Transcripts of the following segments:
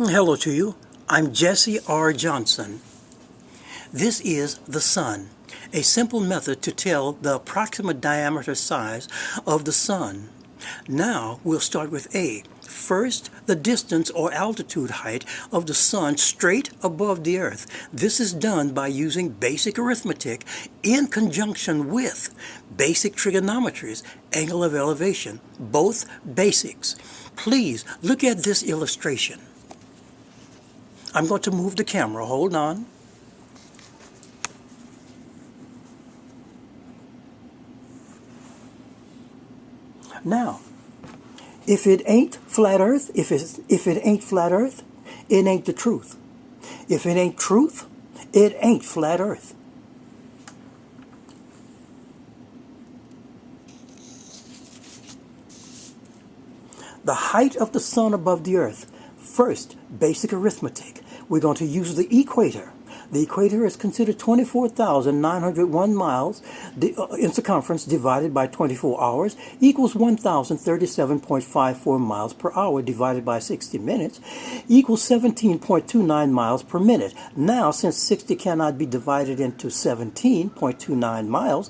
Hello to you. I'm Jesse R. Johnson. This is the Sun, a simple method to tell the approximate diameter size of the Sun. Now we'll start with A. First, the distance or altitude height of the Sun straight above the Earth. This is done by using basic arithmetic in conjunction with basic trigonometries, angle of elevation, both basics. Please look at this illustration. I'm going to move the camera. Hold on. Now, if it ain't flat Earth, if it ain't flat Earth, it ain't the truth. If it ain't truth, it ain't flat Earth. The height of the Sun above the Earth. First, basic arithmetic. We're going to use the equator. The equator is considered 24,901 miles in circumference divided by 24 hours equals 1,037.54 miles per hour divided by 60 minutes equals 17.29 miles per minute. Now, since 60 cannot be divided into 17.29 miles,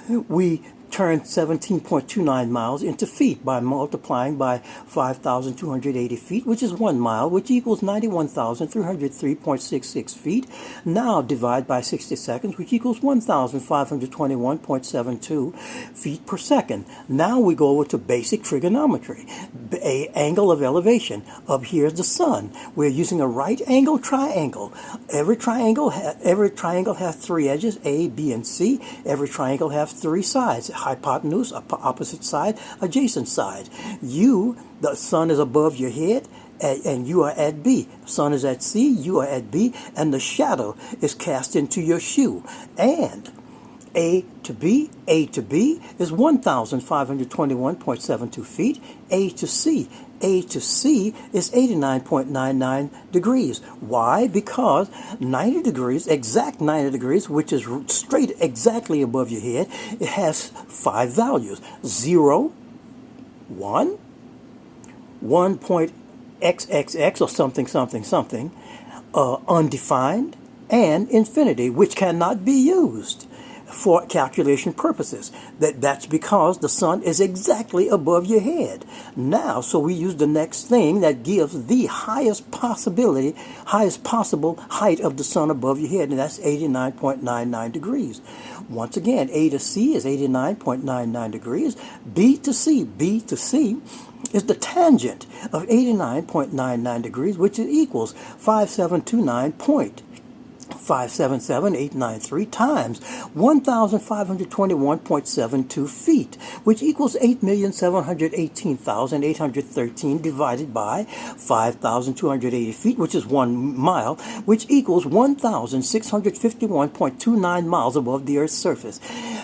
we turn 17.29 miles into feet by multiplying by 5,280 feet, which is 1 mile, which equals 91,303.66 feet. Now divide by 60 seconds, which equals 1,521.72 feet per second. Now we go over to basic trigonometry, angle of elevation. Up here is the Sun. We're using a right angle triangle. Every triangle has three edges, A, B, and C. Every triangle has three sides. Hypotenuse, opposite side, adjacent side. The Sun is above your head, and you are at B. Sun is at C, you are at B, and the shadow is cast into your shoe. And A to B is 1,521.72 feet. A to C is 89.99 degrees. Why? Because 90 degrees, exact 90 degrees, which is straight exactly above your head, it has five values. 0, 1, 1.xxx or something, undefined, and infinity, which cannot be used for calculation purposes. That's because the Sun is exactly above your head. Now, so we use the next thing that gives the highest possible height of the Sun above your head, and that's 89.99 degrees. Once again, A to C is 89.99 degrees. B to C is the tangent of 89.99 degrees, which equals 577.577893 times 1,521.72 feet, which equals 8,718,813 divided by 5,280 feet, which is 1 mile, which equals 1,651.29 miles above the Earth's surface.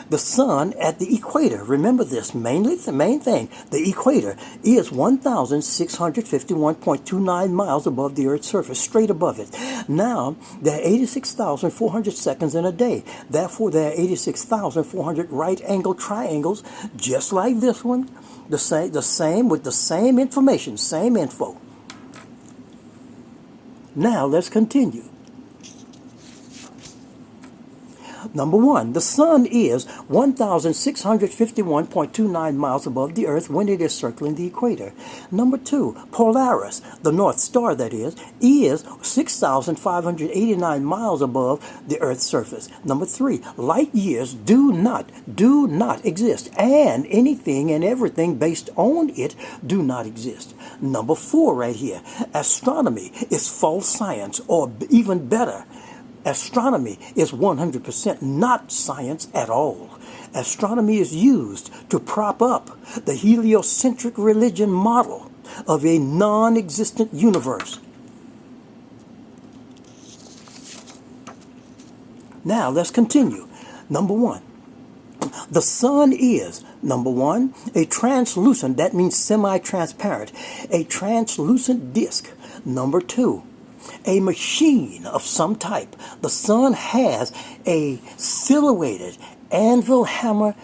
The Sun at the equator, remember this, mainly the main thing, the equator is 1,651.29 miles above the Earth's surface, straight above it. Now, there are 86,400 seconds in a day. Therefore, there are 86,400 right-angle triangles, just like this one, the same with the same information, same info. Now, let's continue. Number one, the Sun is 1,651.29 miles above the Earth when it is circling the equator. Number two, Polaris, the North Star that is 6,589 miles above the Earth's surface. Number three, light years do not exist, and anything and everything based on it do not exist. Number four right here, astronomy is false science, or even better, astronomy is 100% not science at all. Astronomy is used to prop up the heliocentric religion model of a non-existent universe. Now, let's continue. Number one, the Sun is, number one, a translucent, that means semi-transparent, a translucent disk. Number two, a machine of some type. The Sun has a silhouetted anvil hammer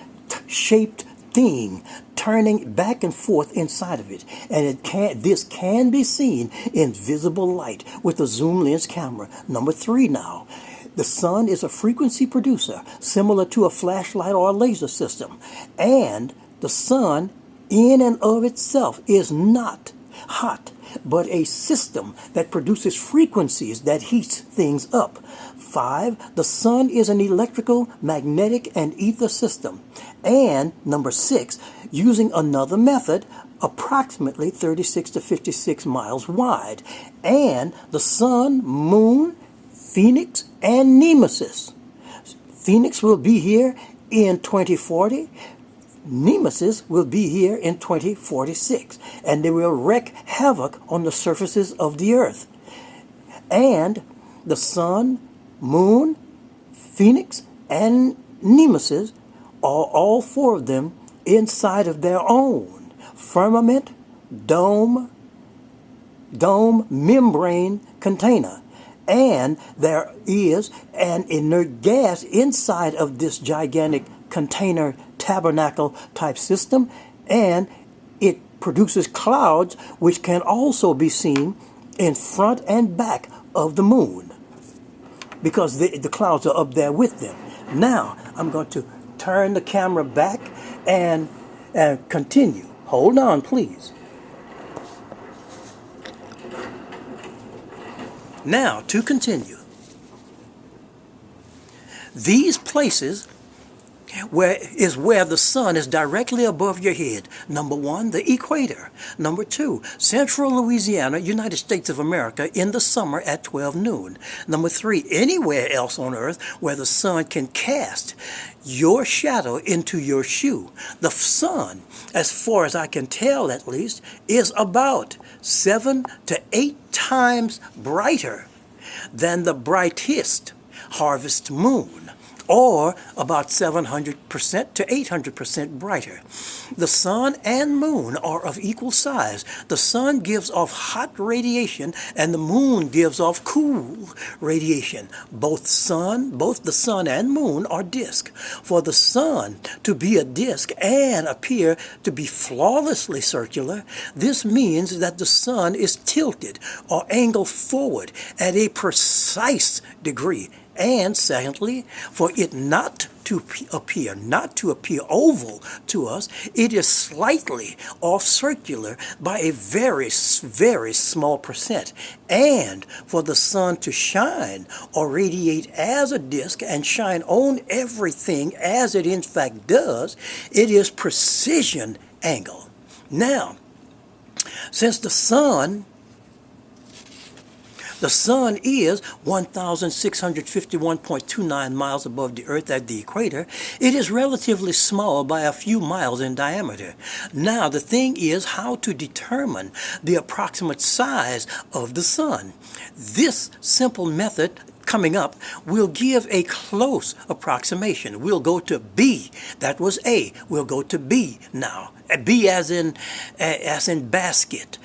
shaped thing turning back and forth inside of it, and this can be seen in visible light with a zoom lens camera. Number 3 now. The sun is a frequency producer similar to a flashlight or a laser system, and the sun in and of itself is not hot, but a system that produces frequencies that heats things up. 5, the sun is an electrical, magnetic, and ether system. And number 6, using another method, approximately 36 to 56 miles wide. And the sun, moon, Phoenix, and Nemesis. Phoenix will be here in 2040. Nemesis will be here in 2046, and they will wreak havoc on the surfaces of the earth. And the sun, moon, Phoenix, and Nemesis are all 4 of them inside of their own firmament, dome, membrane container. And there is an inert gas inside of this gigantic container tabernacle type system, and it produces clouds which can also be seen in front and back of the moon, because the clouds are up there with them. Now I'm going to turn the camera back and continue. Hold on, please. Now to continue. These places where the sun is directly above your head. Number 1, the equator. Number 2, central Louisiana, United States of America, in the summer at 12 noon. Number 3, anywhere else on earth where the sun can cast your shadow into your shoe. The sun, as far as I can tell at least, is about 7 to 8 times brighter than the brightest harvest moon, or about 700% to 800% brighter. The sun and moon are of equal size. The sun gives off hot radiation and the moon gives off cool radiation. Both the sun and moon are disk. For the sun to be a disk and appear to be flawlessly circular, this means that the sun is tilted or angled forward at a precise degree. And secondly, for it not to appear oval to us, it is slightly off circular by a very, very small percent. And for the sun to shine or radiate as a disk and shine on everything as it in fact does, it is precision angle. Now, since the sun is 1,651.29 miles above the Earth at the equator. It is relatively small by a few miles in diameter. Now, the thing is how to determine the approximate size of the sun. This simple method coming up will give a close approximation. We'll go to B. That was A. We'll go to B now. B as in basket.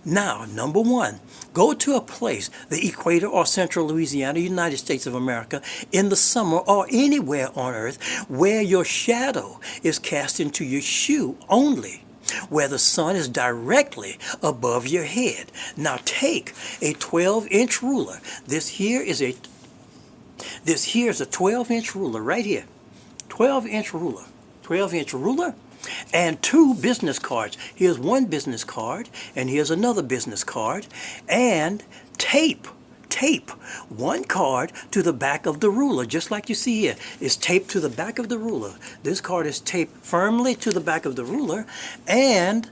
Now, number 1, go to a place, the equator or central Louisiana, United States of America, in the summer or anywhere on earth where your shadow is cast into your shoe only, where the sun is directly above your head. Now take a 12-inch ruler. This here is a 12-inch ruler right here. 12-inch ruler. 12-inch ruler. And 2 business cards. Here's one business card, and here's another business card. And tape one card to the back of the ruler, just like you see here. It's taped to the back of the ruler. This card is taped firmly to the back of the ruler, and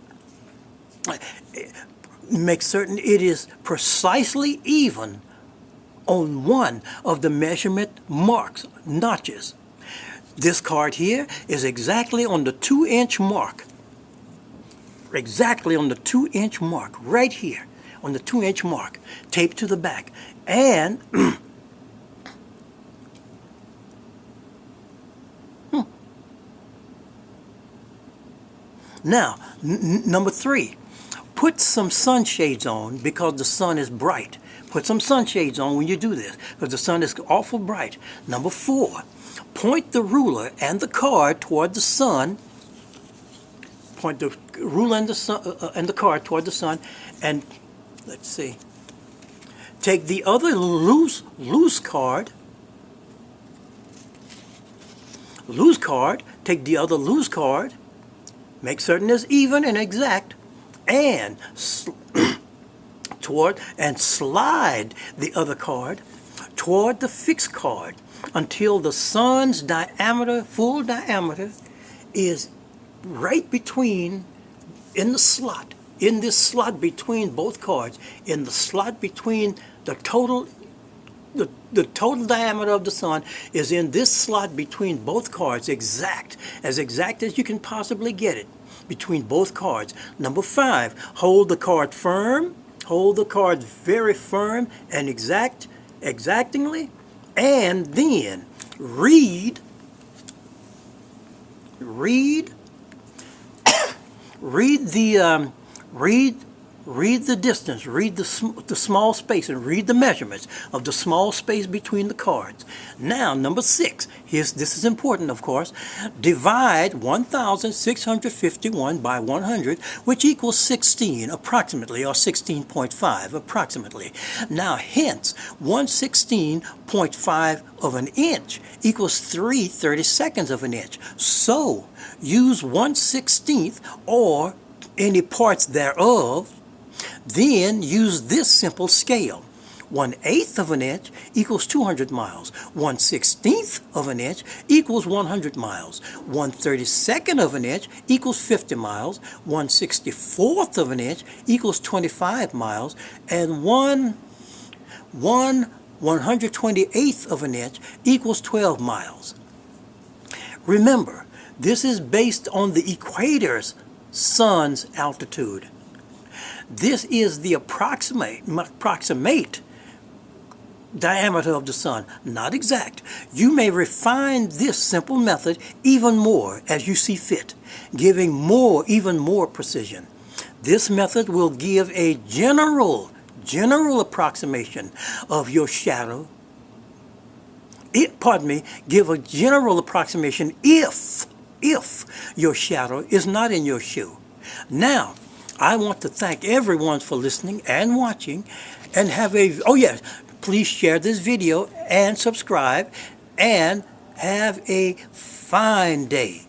make certain it is precisely even on one of the measurement marks, notches. This card here is exactly on the 2-inch mark. Exactly on the 2-inch mark, right here, on the 2-inch mark, taped to the back. And now, number 3, put some sunshades on because the sun is bright. Put some sunshades on when you do this because the sun is awful bright. Number 4, point the ruler and the card toward the sun point the ruler and the sun, and the card toward the sun, and let's see. Take the other loose card. Loose card. Take the other loose card. Make certain it's even and exact, and slide the other card toward the fixed card until the sun's diameter, full diameter, is right between, in this slot between both cards, in the slot between the total diameter of the sun is in this slot between both cards, exact as you can possibly get it between both cards. Number 5, hold the card firm, hold the card very firm and exactingly, and then read the distance, read the small space, and read the measurements of the small space between the cards. Now, number 6, this is important, of course. Divide 1,651 by 100, which equals 16 approximately, or 16.5 approximately. Now, hence, 1/16.5 of an inch equals 3/32 of an inch. So, use 1/16 or any parts thereof. Then use this simple scale. 1/8 of an inch equals 200 miles. 1/16 of an inch equals 100 miles. 1/32 of an inch equals 50 miles. 1/64 of an inch equals 25 miles. And 1/128 of an inch equals 12 miles. Remember, this is based on the equator's sun's altitude. This is the approximate diameter of the sun, not exact. You may refine this simple method even more as you see fit, giving even more precision. This method will give a general approximation of your shadow. Give a general approximation if your shadow is not in your shoe. Now, I want to thank everyone for listening and watching, and please share this video and subscribe, and have a fine day.